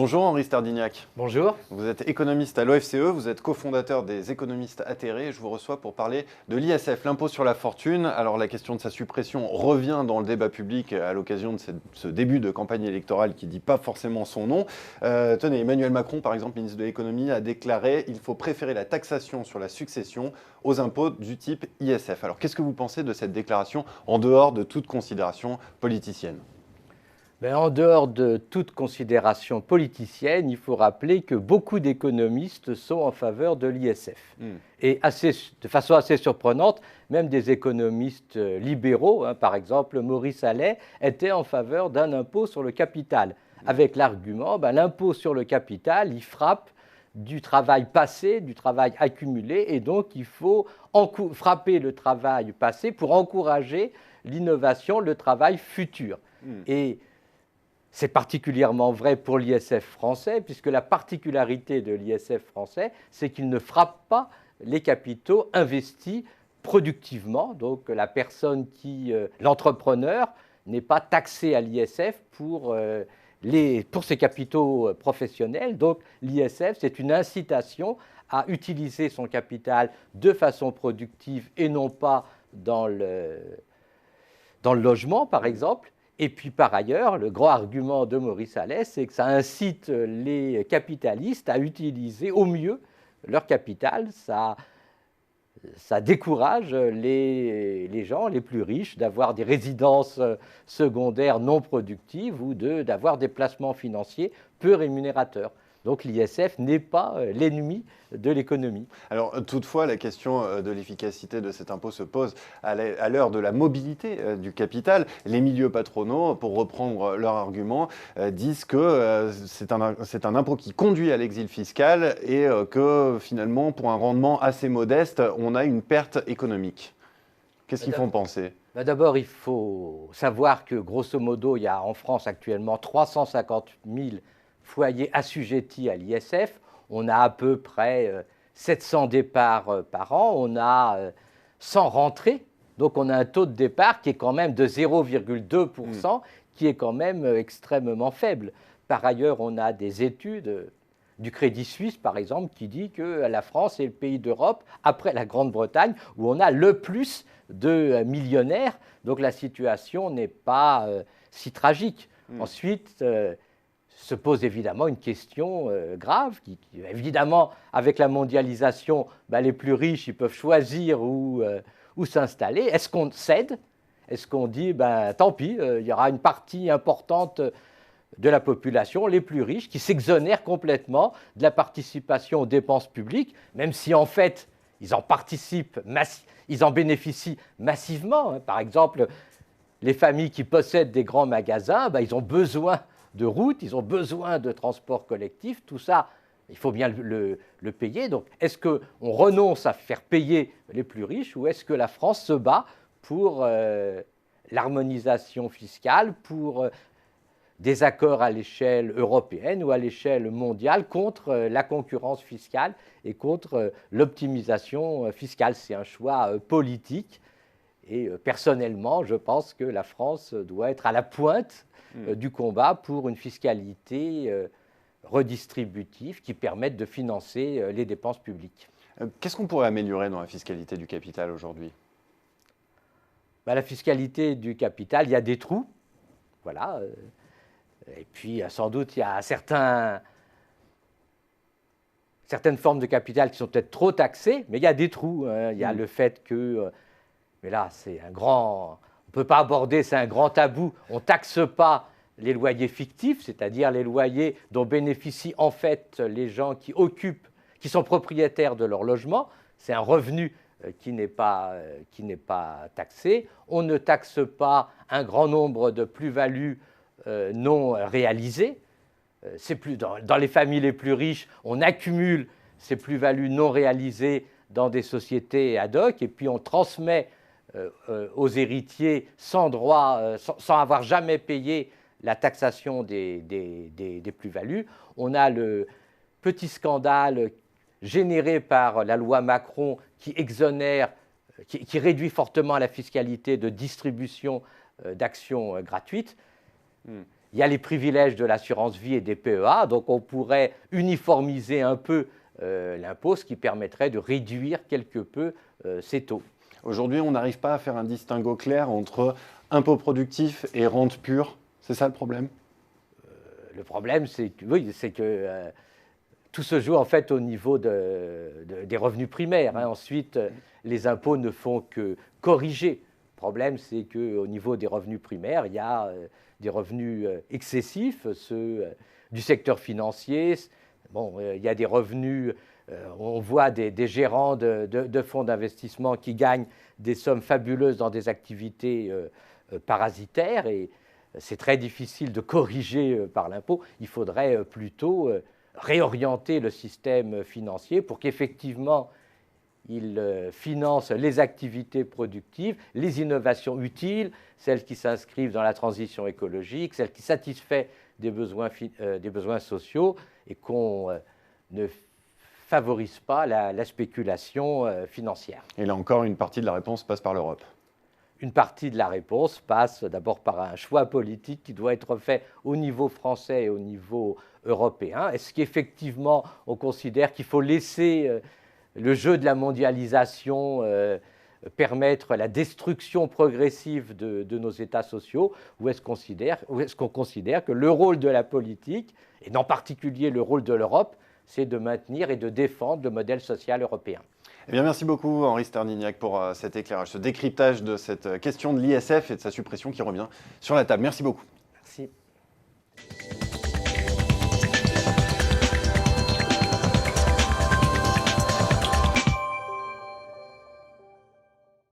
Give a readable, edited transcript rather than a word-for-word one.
Bonjour Henri Stardignac. Bonjour. Vous êtes économiste à l'OFCE, vous êtes cofondateur des économistes atterrés et je vous reçois pour parler de l'ISF, l'impôt sur la fortune. Alors la question de sa suppression revient dans le débat public à l'occasion de ce début de campagne électorale qui ne dit pas forcément son nom. Tenez, Emmanuel Macron, par exemple, ministre de l'économie, a déclaré qu'il faut préférer la taxation sur la succession aux impôts du type ISF. Alors qu'est-ce que vous pensez de cette déclaration en dehors de toute considération politicienne ? En dehors de toute considération politicienne, il faut rappeler que beaucoup d'économistes sont en faveur de l'ISF. Et de façon assez surprenante, même des économistes libéraux, par exemple Maurice Allais, étaient en faveur d'un impôt sur le capital, avec l'argument l'impôt sur le capital, il frappe du travail passé, du travail accumulé, et donc il faut frapper le travail passé pour encourager l'innovation, le travail futur. Et c'est particulièrement vrai pour l'ISF français, puisque la particularité de l'ISF français, c'est qu'il ne frappe pas les capitaux investis productivement. Donc l'entrepreneur n'est pas taxé à l'ISF pour ses capitaux professionnels. Donc l'ISF, c'est une incitation à utiliser son capital de façon productive et non pas dans le logement, par exemple. Et puis par ailleurs, le grand argument de Maurice Allais, c'est que ça incite les capitalistes à utiliser au mieux leur capital. Ça décourage les gens les plus riches d'avoir des résidences secondaires non productives ou d'avoir des placements financiers peu rémunérateurs. Donc l'ISF n'est pas l'ennemi de l'économie. Alors toutefois, la question de l'efficacité de cet impôt se pose à l'heure de la mobilité du capital. Les milieux patronaux, pour reprendre leur argument, disent que c'est un impôt qui conduit à l'exil fiscal et que finalement, pour un rendement assez modeste, on a une perte économique. Qu'est-ce qu'ils font penser ? D'abord, il faut savoir que grosso modo, il y a en France actuellement 350 000 foyers assujettis à l'ISF, on a à peu près 700 départs par an, on a 100 rentrées, donc on a un taux de départ qui est quand même de 0,2%, qui est quand même extrêmement faible. Par ailleurs, on a des études du Crédit Suisse, par exemple, qui dit que la France est le pays d'Europe, après la Grande-Bretagne, où on a le plus de millionnaires, donc la situation n'est pas si tragique. Ensuite, se pose évidemment une question grave, qui évidemment, avec la mondialisation, les plus riches, ils peuvent choisir où s'installer. Est-ce qu'on cède ? Est-ce qu'on dit, tant pis, il y aura une partie importante de la population, les plus riches, qui s'exonèrent complètement de la participation aux dépenses publiques, même si en fait, ils en bénéficient massivement. Par exemple, les familles qui possèdent des grands magasins, ils ont besoin de routes, ils ont besoin de transports collectifs, tout ça, il faut bien le payer. Donc, est-ce qu'on renonce à faire payer les plus riches ou est-ce que la France se bat pour l'harmonisation fiscale, pour des accords à l'échelle européenne ou à l'échelle mondiale contre la concurrence fiscale et contre l'optimisation fiscale ? C'est un choix politique et personnellement, je pense que la France doit être à la pointe du combat pour une fiscalité redistributive qui permette de financer les dépenses publiques. Qu'est-ce qu'on pourrait améliorer dans la fiscalité du capital aujourd'hui ? La fiscalité du capital, il y a des trous, voilà. Et puis, sans doute, il y a certaines formes de capital qui sont peut-être trop taxées, mais il y a des trous. Il y a le fait que, mais là, c'est un grand... On ne peut pas aborder, c'est un grand tabou. On ne taxe pas les loyers fictifs, c'est-à-dire les loyers dont bénéficient en fait les gens qui sont propriétaires de leur logement. C'est un revenu qui n'est pas taxé. On ne taxe pas un grand nombre de plus-values non réalisées. Dans les familles les plus riches, on accumule ces plus-values non réalisées dans des sociétés ad hoc et puis on transmet aux héritiers sans avoir jamais payé la taxation des plus-values. On a le petit scandale généré par la loi Macron qui exonère, qui réduit fortement la fiscalité de distribution d'actions gratuites. il y a les privilèges de l'assurance vie et des PEA, donc on pourrait uniformiser un peu l'impôt, ce qui permettrait de réduire quelque peu ces taux. Aujourd'hui, on n'arrive pas à faire un distinguo clair entre impôt productif et rente pure. C'est ça le problème? Le problème, c'est que, oui, tout se joue en fait au niveau des revenus primaires. Hein. Ensuite, les impôts ne font que corriger. Le problème, c'est qu'au niveau des revenus primaires, il y a des revenus excessifs, ceux du secteur financier. Bon, il y a des revenus, on voit des gérants de fonds d'investissement qui gagnent des sommes fabuleuses dans des activités parasitaires et c'est très difficile de corriger par l'impôt. Il faudrait plutôt réorienter le système financier pour qu'effectivement il finance les activités productives, les innovations utiles, celles qui s'inscrivent dans la transition écologique, celles qui satisfont des besoins sociaux et qu'on ne favorise pas la spéculation financière. Et là encore, une partie de la réponse passe par l'Europe. Une partie de la réponse passe d'abord par un choix politique qui doit être fait au niveau français et au niveau européen. Est-ce qu'effectivement on considère qu'il faut laisser le jeu de la mondialisation permettre la destruction progressive de nos États sociaux, ou est-ce qu'on considère que le rôle de la politique, et en particulier le rôle de l'Europe, c'est de maintenir et de défendre le modèle social européen? Eh bien, merci beaucoup Henri Sterdyniak pour cet éclairage, ce décryptage de cette question de l'ISF et de sa suppression qui revient sur la table. Merci beaucoup. Merci.